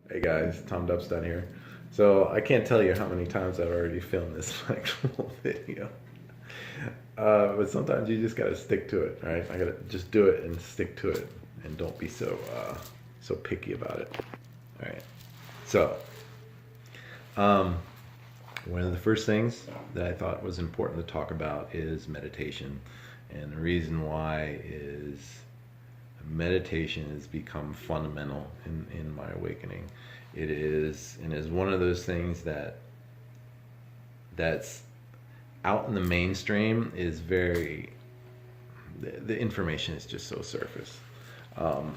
Hey guys, Tom Duppstadt here. So I can't tell you how many times I've already filmed this little video. But sometimes you just gotta stick to it, right? I gotta just do it and stick to it, and don't be so picky about it. All right. So um, one of the first things that I thought was important to talk about is meditation, and the reason why is meditation has become fundamental in my awakening. It is, and is one of those things that's out in the mainstream is very, the information is just so surface. Um,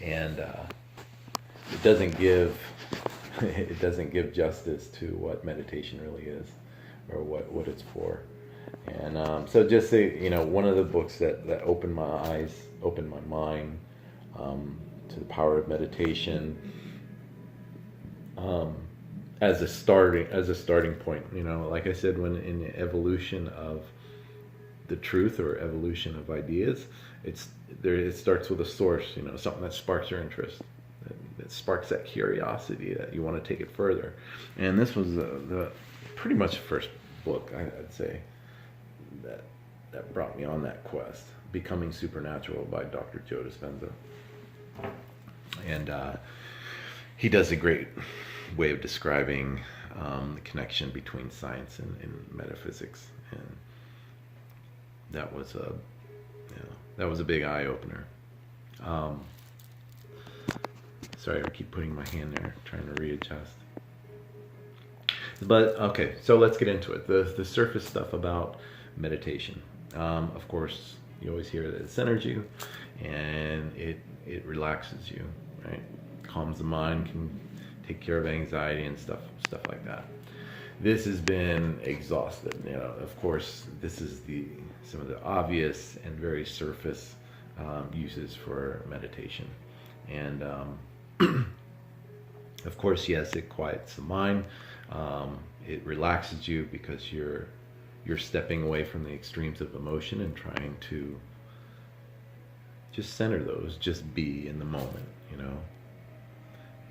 and it doesn't give it doesn't give justice to what meditation really is, or what it's for. And so just say, one of the books that opened my eyes, opened my mind to the power of meditation, um, as a starting point. Like I said, when in the evolution of the truth or evolution of ideas, it starts with a source, something that sparks your interest, that sparks that curiosity that you want to take it further. And this was the pretty much the first book, I'd say, that brought me on that quest. Becoming Supernatural by Dr. Joe Dispenza. And he does a great way of describing the connection between science and metaphysics, and that was a big eye opener. Sorry, I keep putting my hand there, trying to readjust. But okay, so let's get into it. The surface stuff about meditation. Of course, you always hear that it centers you, and it relaxes you, right? Calms the mind, can take care of anxiety and stuff like that. This has been exhausted. Of course, this is some of the obvious and very surface uses for meditation, and of course, yes, it quiets the mind. It relaxes you because you're stepping away from the extremes of emotion and trying to just center those, just be in the moment,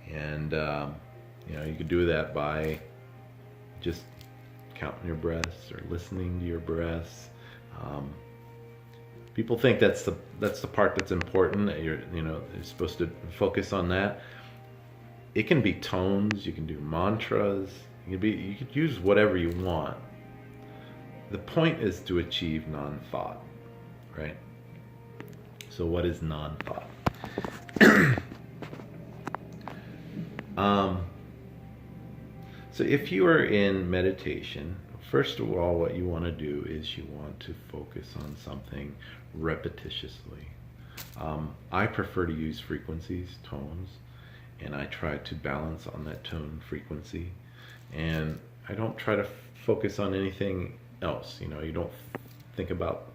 And you could do that by just counting your breaths or listening to your breaths. People think that's the part that's important. That you're supposed to focus on that. It can be tones. You can do mantras. You could use whatever you want. The point is to achieve non-thought, right? So what is non-thought? So if you are in meditation, first of all, what you want to do is you want to focus on something repetitiously. I prefer to use frequencies, tones, and I try to balance on that tone frequency. And I don't try to focus on anything else. You don't think about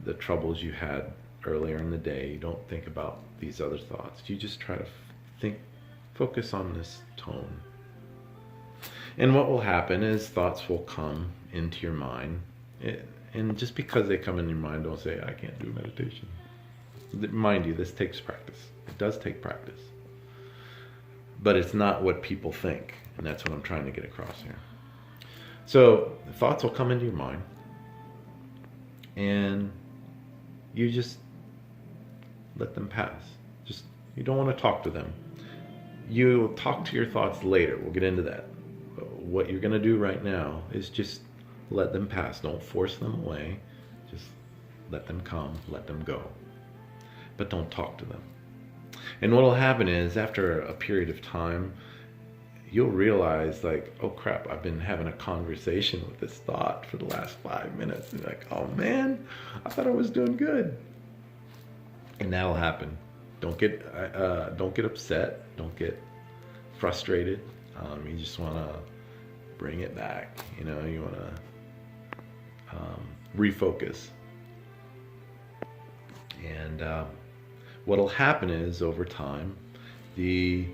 the troubles you had earlier in the day. You don't think about these other thoughts. You just try to focus on this tone. And what will happen is thoughts will come into your mind. And just because they come in your mind, don't say, I can't do meditation. Mind you, this takes practice. It does take practice. But it's not what people think. And that's what I'm trying to get across here. So the thoughts will come into your mind. And you just let them pass. You don't want to talk to them. You'll talk to your thoughts later. We'll get into that. But what you're going to do right now is just let them pass. Don't force them away. Just let them come, let them go. But don't talk to them. And what will happen is, after a period of time, you'll realize, like, oh crap, I've been having a conversation with this thought for the last 5 minutes. And you're like, oh man, I thought I was doing good. And that'll happen. Don't get upset. Don't get frustrated. You just want to bring it back. You want to refocus. And what'll happen is, over time, the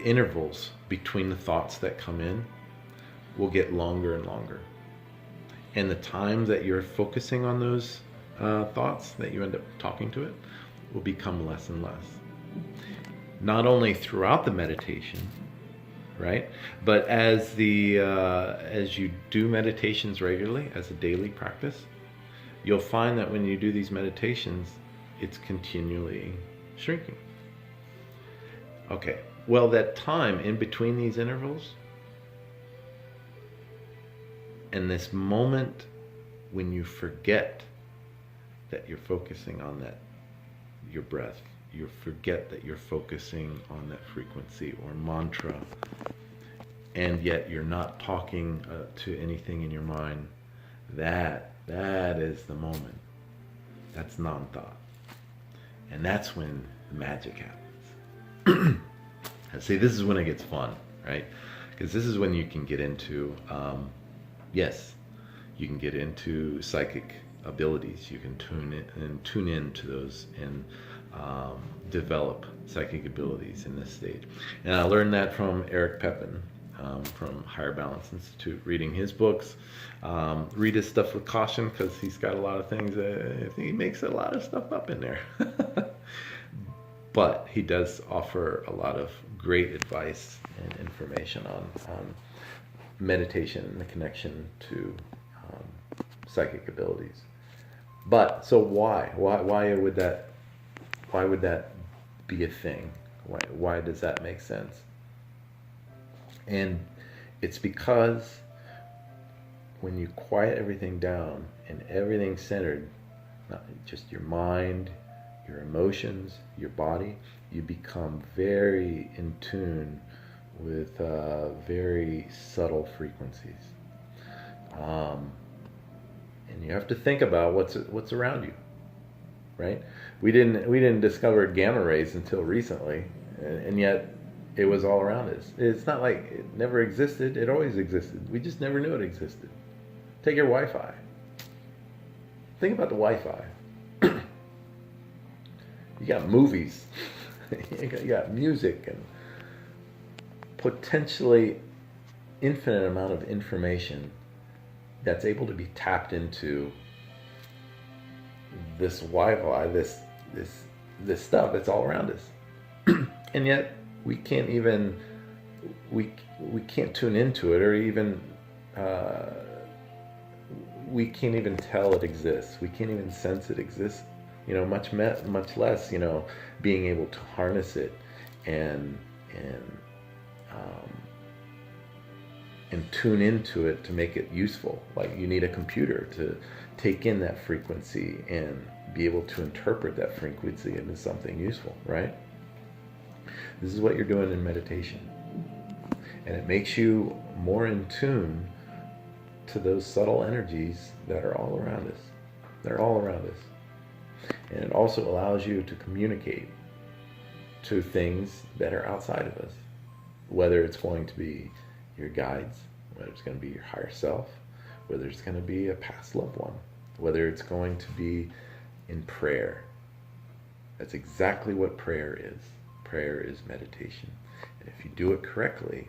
intervals between the thoughts that come in will get longer and longer. And the time that you're focusing on those thoughts, that you end up talking to it, will become less and less. Not only throughout the meditation, right? But as you do meditations regularly, as a daily practice, you'll find that when you do these meditations, it's continually shrinking. Okay, well, that time in between these intervals, and this moment when you forget that you're focusing on your breath, you forget that you're focusing on that frequency or mantra, and yet you're not talking to anything in your mind, that is the moment. That's non-thought. And that's when the magic happens. See, this is when it gets fun, right? Because this is when you can get into, yes, you can get into psychic abilities. You can tune in to those and develop psychic abilities in this stage. And I learned that from Eric Pepin, from Higher Balance Institute, reading his books. Read his stuff with caution, because he's got a lot of things, he makes a lot of stuff up in there. But he does offer a lot of great advice and information on meditation and the connection to psychic abilities. But so why would that be a thing? Why does that make sense? And it's because when you quiet everything down and everything's centered, not just your mind, your emotions, your body, you become very in tune with very subtle frequencies. And you have to think about what's around you, right? We didn't discover gamma rays until recently, and yet it was all around us. It's not like it never existed. It always existed. We just never knew it existed. Take your Wi-Fi. Think about the Wi-Fi. You got movies. You got music and potentially infinite amount of information that's able to be tapped into this Wi-Fi, this stuff that's all around us. And yet we can't even we can't tune into it, or even we can't even tell it exists. We can't even sense it exists. Much less, being able to harness it and tune into it to make it useful. Like, you need a computer to take in that frequency and be able to interpret that frequency into something useful, right? This is what you're doing in meditation. And it makes you more in tune to those subtle energies that are all around us. They're all around us. And it also allows you to communicate to things that are outside of us. Whether it's going to be your guides, whether it's going to be your higher self, whether it's going to be a past loved one, whether it's going to be in prayer. That's exactly what prayer is. Prayer is meditation. And if you do it correctly,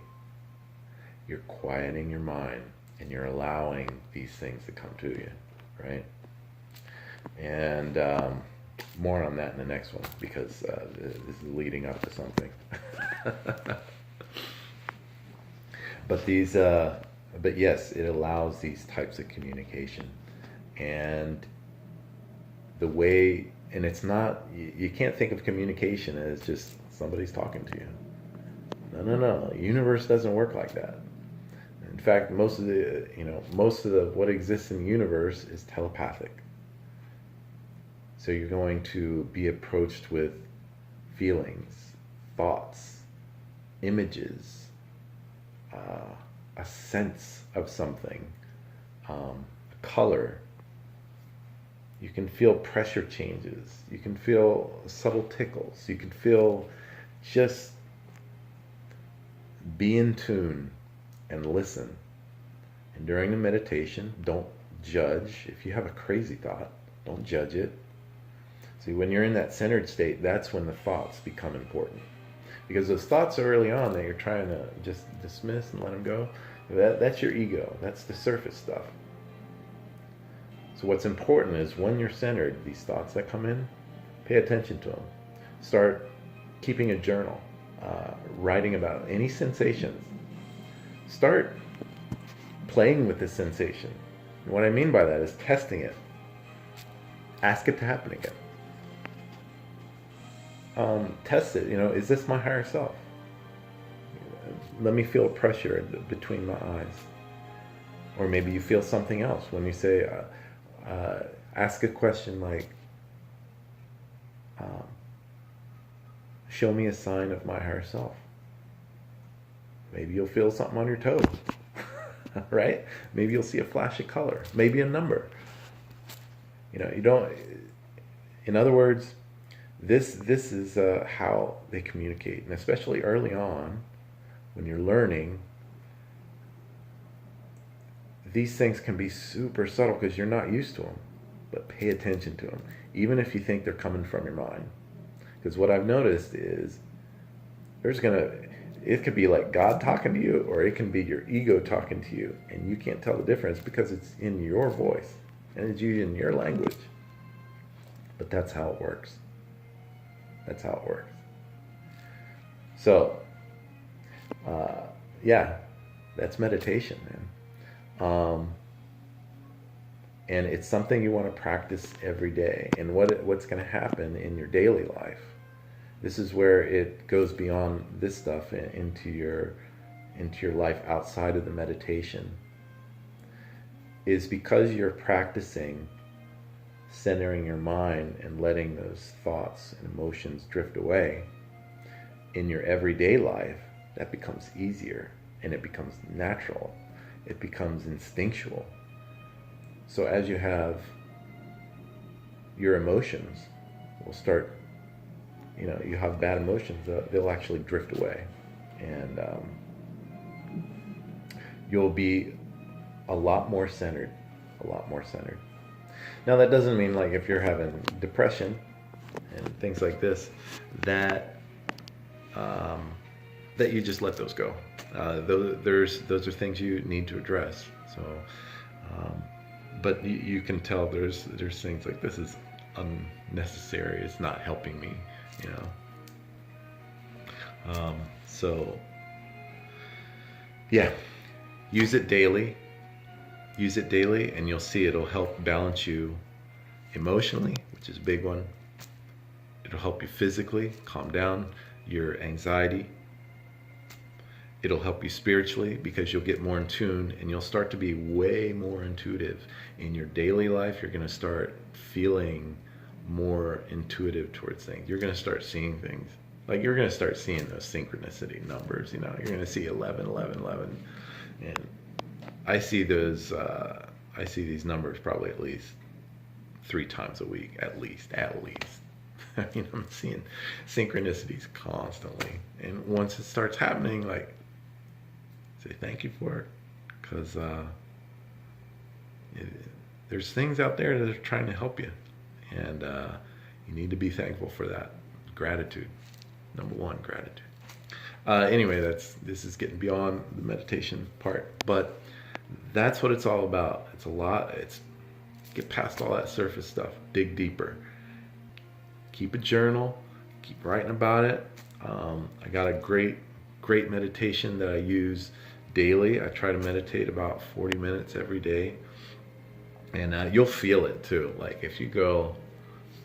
you're quieting your mind and you're allowing these things to come to you, right? And more on that in the next one, because this is leading up to something. But yes, it allows these types of communication, and the way, and it's not, you can't think of communication as just somebody's talking to you. No. The universe doesn't work like that. In fact, most of the what exists in the universe is telepathic. So you're going to be approached with feelings, thoughts, images, a sense of something, a color. You can feel pressure changes. You can feel subtle tickles. You can feel, just be in tune and listen. And during the meditation, don't judge. If you have a crazy thought, don't judge it. See, when you're in that centered state, that's when the thoughts become important. Because those thoughts early on that you're trying to just dismiss and let them go, that's your ego. That's the surface stuff. So what's important is, when you're centered, these thoughts that come in, Pay attention to them. Start keeping a journal, writing about any sensations. Start playing with the sensation. And what I mean by that is testing it. Ask it to happen again. Test it. Is this my higher self? Let me feel pressure between my eyes. Or maybe you feel something else when you say, ask a question like, show me a sign of my higher self. Maybe you'll feel something on your toe, right? Maybe you'll see a flash of color, maybe a number. You don't, in other words, this is how they communicate. And especially early on, when you're learning, these things can be super subtle because you're not used to them. But pay attention to them, even if you think they're coming from your mind. Because what I've noticed is it could be like God talking to you, or it can be your ego talking to you, and you can't tell the difference because it's in your voice and it's using your language. But that's how it works. That's how it works. So, yeah, that's meditation, man. And it's something you want to practice every day. And what's going to happen in your daily life, this is where it goes beyond this stuff into your life outside of the meditation, is because you're practicing centering your mind and letting those thoughts and emotions drift away. In your everyday life, that becomes easier, and it becomes natural. It becomes instinctual. So as you have your emotions will start, you have bad emotions, they'll actually drift away. And you'll be a lot more centered. Now that doesn't mean like if you're having depression and things like this, that you just let those go. Those are things you need to address. So, but you can tell there's things like this is unnecessary. It's not helping me, So, yeah, use it daily. And you'll see it'll help balance you emotionally, which is a big one. It'll help you physically, calm down your anxiety. It'll help you spiritually because you'll get more in tune, and you'll start to be way more intuitive. In your daily life, you're going to start feeling more intuitive towards things. You're going to start seeing things. Like you're going to start seeing those synchronicity numbers, You're going to see 11, 11, 11. And I see those, I see these numbers probably at least 3 times a week, at least. I'm seeing synchronicities constantly. And once it starts happening, like, say thank you for it. Because there's things out there that are trying to help you. And you need to be thankful for that. Gratitude. Number 1, gratitude. Anyway, this is getting beyond the meditation part. But that's what it's all about. It's a lot. It's get past all that surface stuff. Dig deeper. Keep a journal. Keep writing about it. I got a great meditation that I use daily. I try to meditate about 40 minutes every day. And you'll feel it too. Like if you go,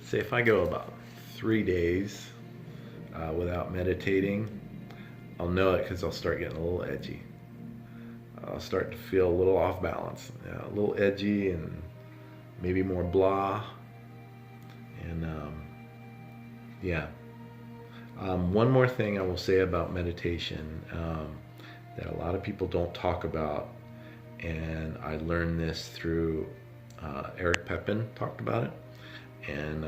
say if I go about 3 days without meditating, I'll know it because I'll start getting a little edgy. I'll start to feel a little off balance, a little edgy and maybe more blah. And yeah. One more thing I will say about meditation that a lot of people don't talk about, and I learned this through Eric Pepin talked about it, and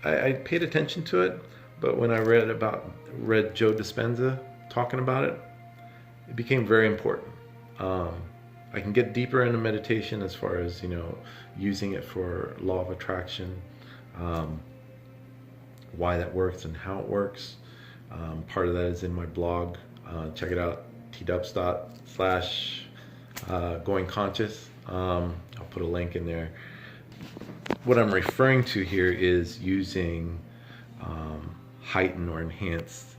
I paid attention to it, but when I read Joe Dispenza talking about it, it became very important. I can get deeper into meditation as far as using it for law of attraction, why that works and how it works. Part of that is in my blog. Check it out, Duppstadt / going conscious. I'll put a link in there. what I'm referring to here is using heightened or enhanced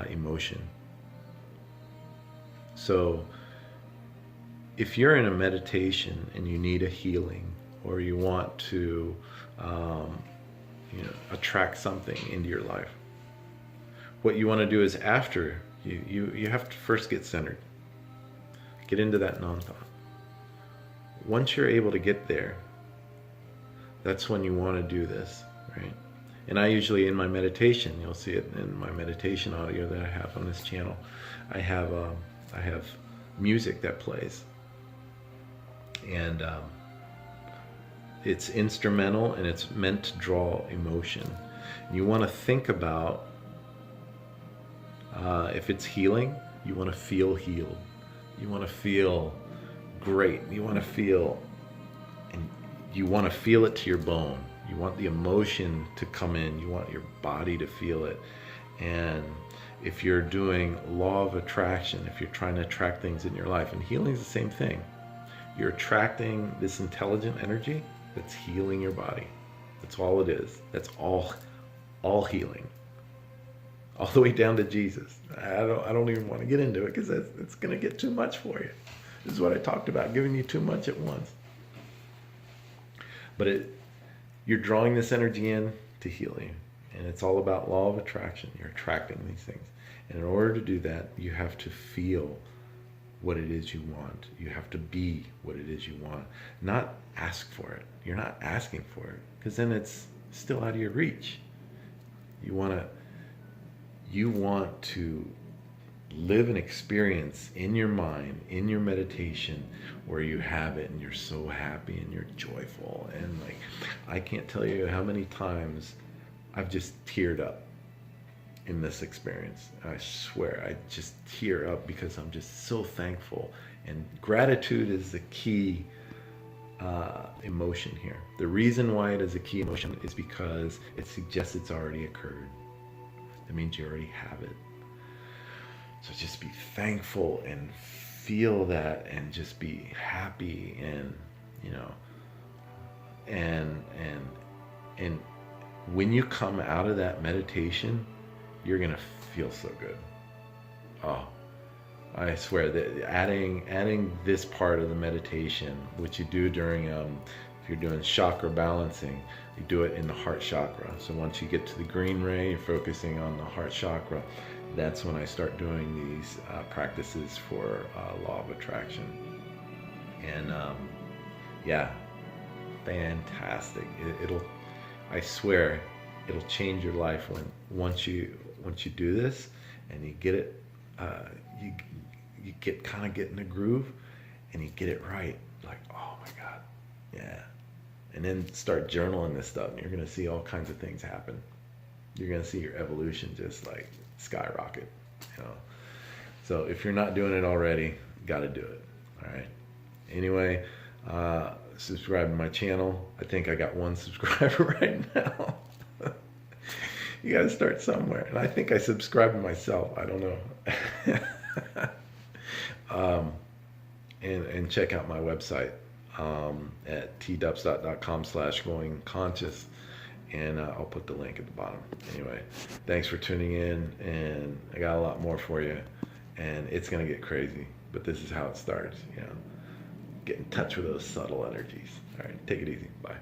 emotion. So if you're in a meditation and you need a healing, or you want to attract something into your life, what you want to do is, after you have to first get centered, get into that non-thought. Once you're able to get there, that's when you want to do this, right? And I usually, in my meditation, you'll see it in my meditation audio that I have on this channel, I have music that plays, and it's instrumental and it's meant to draw emotion. You want to think about, if it's healing, you want to feel healed. You want to feel great. You want to feel, and you want to feel it to your bone. You want the emotion to come in. You want your body to feel it. And if you're doing law of attraction, if you're trying to attract things in your life, and healing is the same thing, you're attracting this intelligent energy that's healing your body. That's all it is. That's all healing. All the way down to Jesus. I don't even want to get into it, because it's going to get too much for you. This is what I talked about, giving you too much at once. But you're drawing this energy in to heal you. And it's all about law of attraction. You're attracting these things. And in order to do that, you have to feel what it is you want. You have to be what it is you want. Not ask for it. You're not asking for it, because then it's still out of your reach. You want to live an experience in your mind, in your meditation, where you have it and you're so happy and you're joyful. And like, I can't tell you how many times I've just teared up in this experience. I swear, I just tear up because I'm just so thankful. And gratitude is the key emotion here. The reason why it is a key emotion is because it suggests it's already occurred. That means you already have it. So just be thankful and feel that, and just be happy, and and when you come out of that meditation, you're gonna feel so good. Oh, I swear that adding this part of the meditation, which you do during if you're doing chakra balancing, you do it in the heart chakra. So once you get to the green ray, you're focusing on the heart chakra. That's when I start doing these practices for law of attraction. And yeah, fantastic. I swear, it'll change your life once you do this, and you get it. You get in a groove, and you get it right. Like, oh my God, yeah. And then start journaling this stuff, and you're gonna see all kinds of things happen. You're gonna see your evolution just like skyrocket, So if you're not doing it already, got to do it. All right. Anyway, subscribe to my channel. I think I got 1 subscriber right now. You got to start somewhere, and I think I subscribe to myself. I don't know. And check out my website at tduppstadt.com/goingconscious. And I'll put the link at the bottom. Anyway, thanks for tuning in, and I got a lot more for you, and it's gonna get crazy, but this is how it starts. Get in touch with those subtle energies. All right, take it easy. Bye.